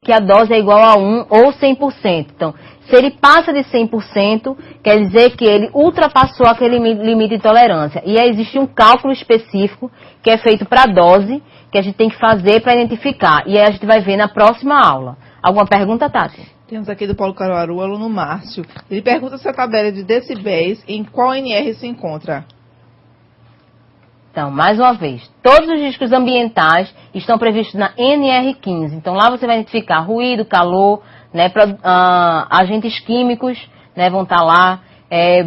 que a dose é igual a 1 ou 100%. Então, se ele passa de 100%, quer dizer que ele ultrapassou aquele limite de tolerância. E aí existe um cálculo específico que é feito para a dose, que a gente tem que fazer para identificar. E aí a gente vai ver na próxima aula. Alguma pergunta, Tati? Temos aqui do Paulo Caruaru, aluno Márcio. Ele pergunta se a tabela de decibéis em qual NR se encontra. Então, mais uma vez, todos os riscos ambientais estão previstos na NR15. Então, lá você vai identificar ruído, calor, né, agentes químicos, né, vão estar lá,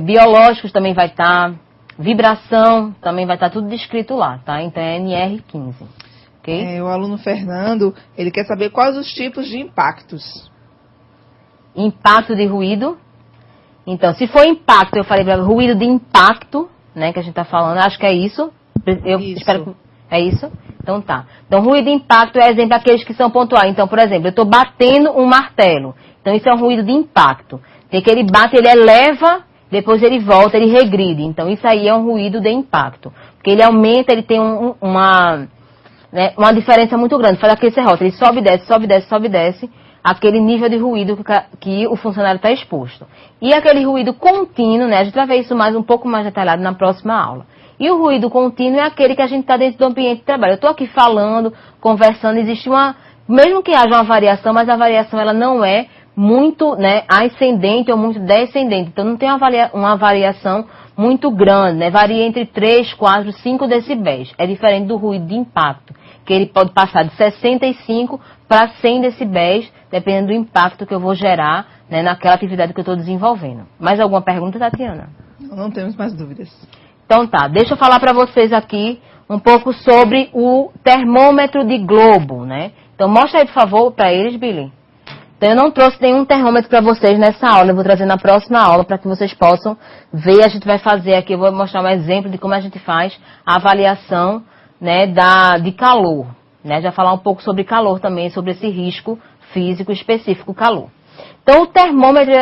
biológicos também vai estar, vibração também vai estar tudo descrito lá, tá? Então, é NR15. Okay? O aluno Fernando, ele quer saber quais os tipos de impactos. Impacto de ruído. Então, se for impacto, eu falei para ruído de impacto, né, que a gente está falando, acho que é isso. Eu espero que... É isso? Então tá. Então, ruído de impacto é exemplo daqueles que são pontuais. Então, por exemplo, eu estou batendo um martelo. Então, isso é um ruído de impacto. Tem que ele bate, ele eleva, depois ele volta, ele regride. Então, isso aí é um ruído de impacto. Porque ele aumenta, ele tem uma diferença muito grande. Faz aquele serrote, ele sobe, desce, sobe, desce, sobe, desce. Aquele nível de ruído que o funcionário está exposto. E aquele ruído contínuo, né? A gente vai ver isso um pouco mais detalhado na próxima aula. E o ruído contínuo é aquele que a gente está dentro do ambiente de trabalho. Eu estou aqui falando, conversando, existe mesmo que haja uma variação, mas a variação ela não é muito, né, ascendente ou muito descendente. Então não tem uma variação muito grande, né? Varia entre 3, 4, 5 decibéis. É diferente do ruído de impacto, que ele pode passar de 65 para 100 decibéis, dependendo do impacto que eu vou gerar, né, naquela atividade que eu estou desenvolvendo. Mais alguma pergunta, Tatiana? Não temos mais dúvidas. Então tá, deixa eu falar para vocês aqui um pouco sobre o termômetro de globo, né? Então mostra aí, por favor, para eles, Billy. Então eu não trouxe nenhum termômetro para vocês nessa aula, eu vou trazer na próxima aula para que vocês possam ver. A gente vai fazer aqui, eu vou mostrar um exemplo de como a gente faz a avaliação, né, de calor, né? Já falar um pouco sobre calor também, sobre esse risco físico específico, calor. Então o termômetro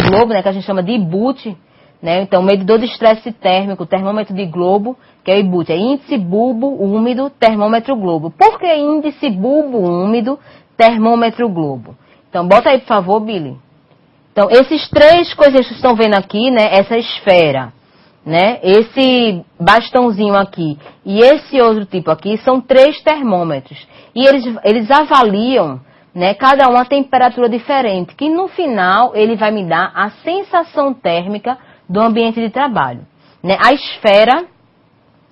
globo, né, que a gente chama de IBUT, né? Então, o medidor de estresse térmico, termômetro de globo, que é o IBUT, é índice bulbo úmido, termômetro globo. Por que índice bulbo úmido, termômetro globo? Então, bota aí, por favor, Billy. Então, esses três coisas que vocês estão vendo aqui, né? Essa esfera, né? Esse bastãozinho aqui e esse outro tipo aqui são 3 termômetros. E eles avaliam, né, cada um a temperatura diferente, que no final ele vai me dar a sensação térmica do ambiente de trabalho, né? A esfera,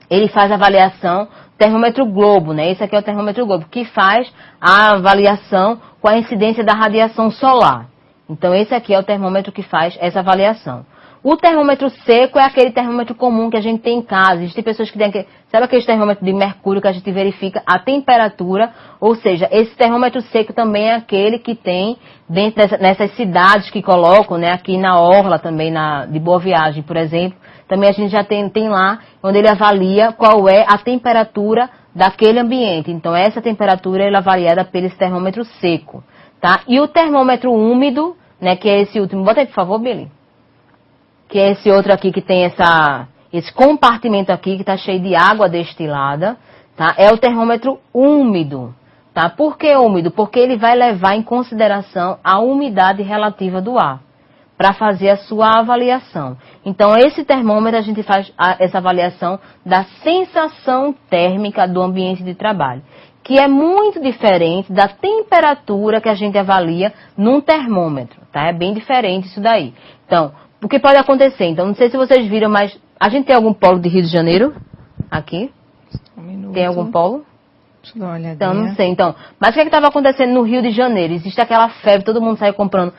ele faz a avaliação, termômetro globo, né? Esse aqui é o termômetro globo, que faz a avaliação com a incidência da radiação solar. Então, esse aqui é o termômetro que faz essa avaliação. O termômetro seco é aquele termômetro comum que a gente tem em casa. Existem pessoas que têm sabe aquele termômetro de mercúrio que a gente verifica a temperatura? Ou seja, esse termômetro seco também é aquele que tem dentro nessas cidades que colocam, né? Aqui na Orla também, de Boa Viagem, por exemplo. Também a gente já tem lá, onde ele avalia qual é a temperatura daquele ambiente. Então, essa temperatura ela é avaliada pelo termômetro seco, tá? E o termômetro úmido, né? Que é esse último. Bota aí, por favor, Billy. Que é esse outro aqui que tem esse compartimento aqui que está cheio de água destilada, tá? É o termômetro úmido, tá? Por que úmido? Porque ele vai levar em consideração a umidade relativa do ar para fazer a sua avaliação. Então, esse termômetro a gente faz essa avaliação da sensação térmica do ambiente de trabalho, que é muito diferente da temperatura que a gente avalia num termômetro, tá? É bem diferente isso daí. Então, o que pode acontecer? Então, não sei se vocês viram, mas a gente tem algum polo de Rio de Janeiro? Aqui? Tem algum polo? Deixa eu dar uma olhadinha. Então, não sei. Então, mas o que estava acontecendo no Rio de Janeiro? Existe aquela febre, todo mundo saiu comprando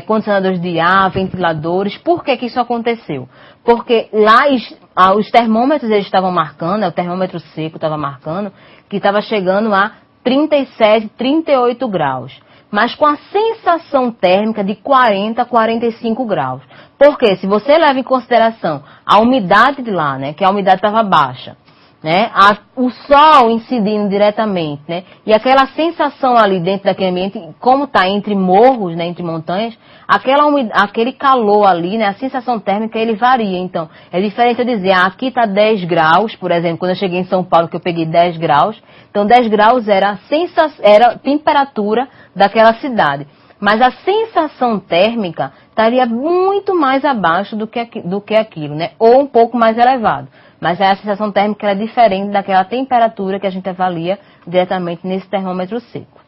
condicionadores de ar, ventiladores. Por que isso aconteceu? Porque lá os termômetros eles estavam marcando, o termômetro seco estava marcando, que estava chegando a 37, 38 graus. Mas com a sensação térmica de 40 a 45 graus. Porque se você leva em consideração a umidade de lá, né, que a umidade estava baixa, né, o sol incidindo diretamente, né, e aquela sensação ali dentro daquele ambiente, como está entre morros, né, entre montanhas, aquele calor ali, né, a sensação térmica, ele varia. Então, é diferente eu dizer, aqui está 10 graus, por exemplo, quando eu cheguei em São Paulo, que eu peguei 10 graus, então 10 graus era a temperatura daquela cidade. Mas a sensação térmica estaria muito mais abaixo do que aquilo, né, ou um pouco mais elevado. Mas a sensação térmica é diferente daquela temperatura que a gente avalia diretamente nesse termômetro seco.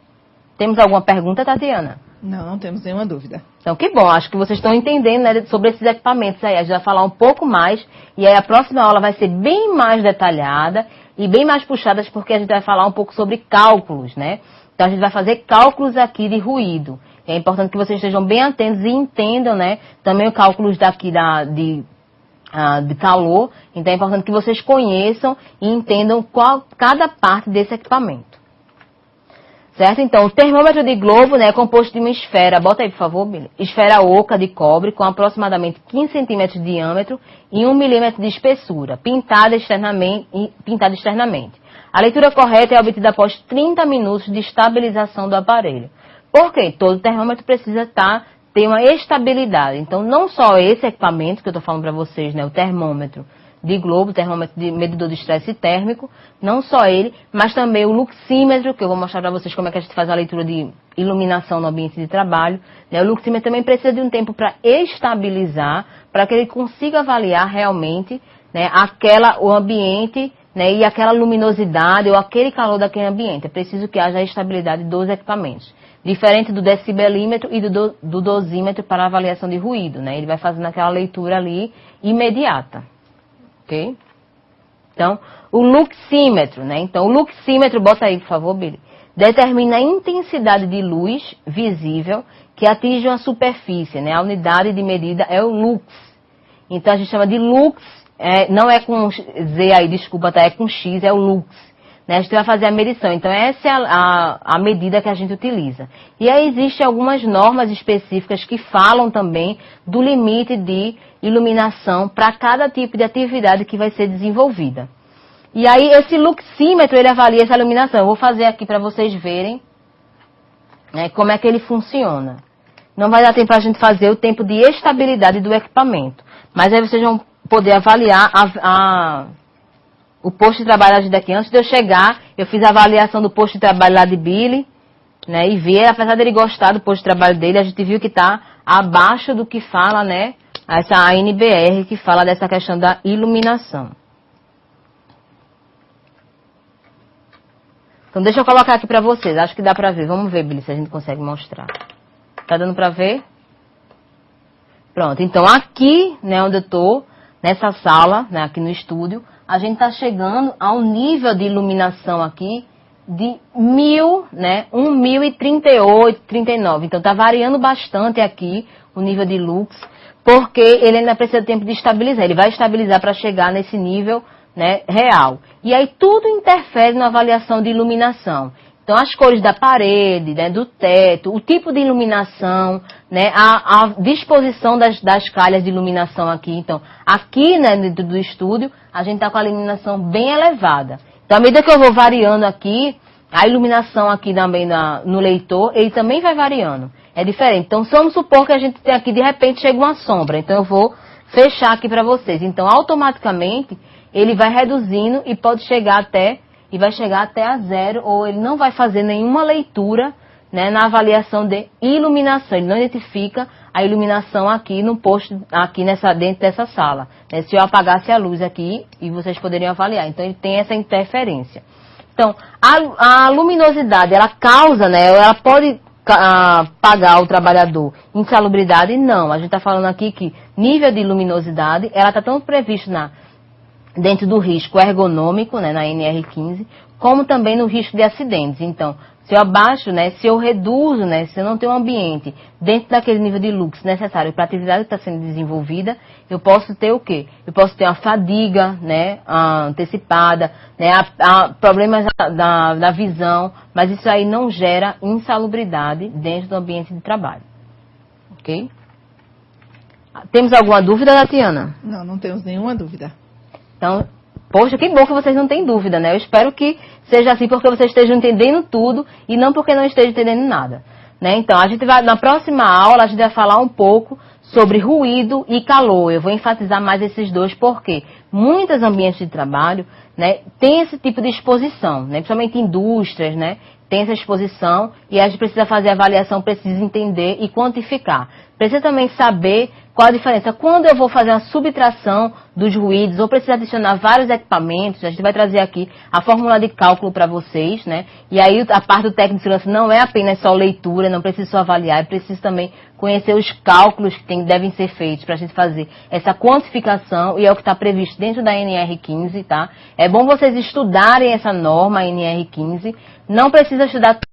Temos alguma pergunta, Tatiana? Não temos nenhuma dúvida. Então, que bom. Acho que vocês estão entendendo, né, sobre esses equipamentos aí. A gente vai falar um pouco mais e aí a próxima aula vai ser bem mais detalhada e bem mais puxada, porque a gente vai falar um pouco sobre cálculos, né? Então, a gente vai fazer cálculos aqui de ruído. É importante que vocês estejam bem atentos e entendam, né, também os cálculos daqui de calor. Então é importante que vocês conheçam e entendam cada parte desse equipamento. Certo? Então, o termômetro de globo, né, é composto de uma esfera, bota aí por favor, Billy, esfera oca de cobre com aproximadamente 15 centímetros de diâmetro e 1 milímetro de espessura, pintada externamente. A leitura correta é obtida após 30 minutos de estabilização do aparelho. Por quê? Todo termômetro precisa ter uma estabilidade. Então, não só esse equipamento que eu estou falando para vocês, né, o termômetro de globo, o termômetro de medidor de estresse térmico, não só ele, mas também o luxímetro, que eu vou mostrar para vocês como é que a gente faz a leitura de iluminação no ambiente de trabalho. Né? O luxímetro também precisa de um tempo para estabilizar, para que ele consiga avaliar realmente, né, o ambiente, né, e aquela luminosidade ou aquele calor daquele ambiente. É preciso que haja a estabilidade dos equipamentos. Diferente do decibelímetro e do dosímetro para avaliação de ruído, né? Ele vai fazendo aquela leitura ali imediata, ok? Então, o luxímetro, né? Então, o luxímetro, bota aí, por favor, Billy, determina a intensidade de luz visível que atinge uma superfície, né? A unidade de medida é o lux. Então, a gente chama de lux, não é com Z aí, desculpa, tá? É com X, é o lux. Né, a gente vai fazer a medição. Então, essa é a medida que a gente utiliza. E aí existem algumas normas específicas que falam também do limite de iluminação para cada tipo de atividade que vai ser desenvolvida. E aí, esse luxímetro, ele avalia essa iluminação. Eu vou fazer aqui para vocês verem, né, como é que ele funciona. Não vai dar tempo para a gente fazer o tempo de estabilidade do equipamento. Mas aí vocês vão poder avaliar o posto de trabalho daqui. Antes de eu chegar, eu fiz a avaliação do posto de trabalho lá de Billy, né, e vi, apesar dele gostar do posto de trabalho dele, a gente viu que está abaixo do que fala, né, essa ANBR, que fala dessa questão da iluminação. Então, deixa eu colocar aqui para vocês, acho que dá para ver. Vamos ver, Billy, se a gente consegue mostrar. Tá dando para ver? Pronto, então aqui, né, onde eu estou, nessa sala, né, aqui no estúdio, a gente está chegando a um nível de iluminação aqui de 1000, né, 1038, 39. Então, está variando bastante aqui o nível de lux, porque ele ainda precisa de tempo de estabilizar. Ele vai estabilizar para chegar nesse nível, né, real. E aí, tudo interfere na avaliação de iluminação. Então, as cores da parede, né, do teto, o tipo de iluminação, né, a disposição das calhas de iluminação aqui. Então, aqui, né, dentro do estúdio, a gente está com a iluminação bem elevada. Então, à medida que eu vou variando aqui, a iluminação aqui também no leitor, ele também vai variando. É diferente. Então, vamos supor que a gente tem aqui, de repente, chega uma sombra. Então, eu vou fechar aqui para vocês. Então, automaticamente, ele vai reduzindo e pode chegar até... e vai chegar até a 0, ou ele não vai fazer nenhuma leitura, né, na avaliação de iluminação. Ele não identifica a iluminação aqui no posto, aqui dentro dessa sala. Né, se eu apagasse a luz aqui, e vocês poderiam avaliar. Então, ele tem essa interferência. Então, a luminosidade, ela causa, né, ela pode pagar o trabalhador insalubridade? Não. A gente está falando aqui que nível de luminosidade, ela está tão prevista dentro do risco ergonômico, né, na NR15, como também no risco de acidentes. Então, se eu abaixo, né, se eu reduzo, né, se eu não tenho um ambiente dentro daquele nível de lux necessário para a atividade que está sendo desenvolvida, eu posso ter o quê? Eu posso ter uma fadiga, né, antecipada, né, problemas da visão, mas isso aí não gera insalubridade dentro do ambiente de trabalho. Ok? Temos alguma dúvida, Tatiana? Não temos nenhuma dúvida. Então, Poxa, que bom que vocês não têm dúvida, né? Eu espero que seja assim porque vocês estejam entendendo tudo e não porque não estejam entendendo nada, né? Então, a gente vai, na próxima aula, a gente vai falar um pouco sobre ruído e calor. Eu vou enfatizar mais esses dois porque muitos ambientes de trabalho, né, tem esse tipo de exposição, né? Principalmente indústrias, né? Tem essa exposição e a gente precisa fazer avaliação, precisa entender e quantificar. Precisa também saber qual a diferença. Quando eu vou fazer a subtração dos ruídos ou preciso adicionar vários equipamentos, a gente vai trazer aqui a fórmula de cálculo para vocês, né? E aí a parte do técnico de segurança não é apenas só leitura, não preciso só avaliar, é preciso também conhecer os cálculos que devem ser feitos para a gente fazer essa quantificação e é o que está previsto dentro da NR15, tá? É bom vocês estudarem essa norma, a NR15, não precisa estudar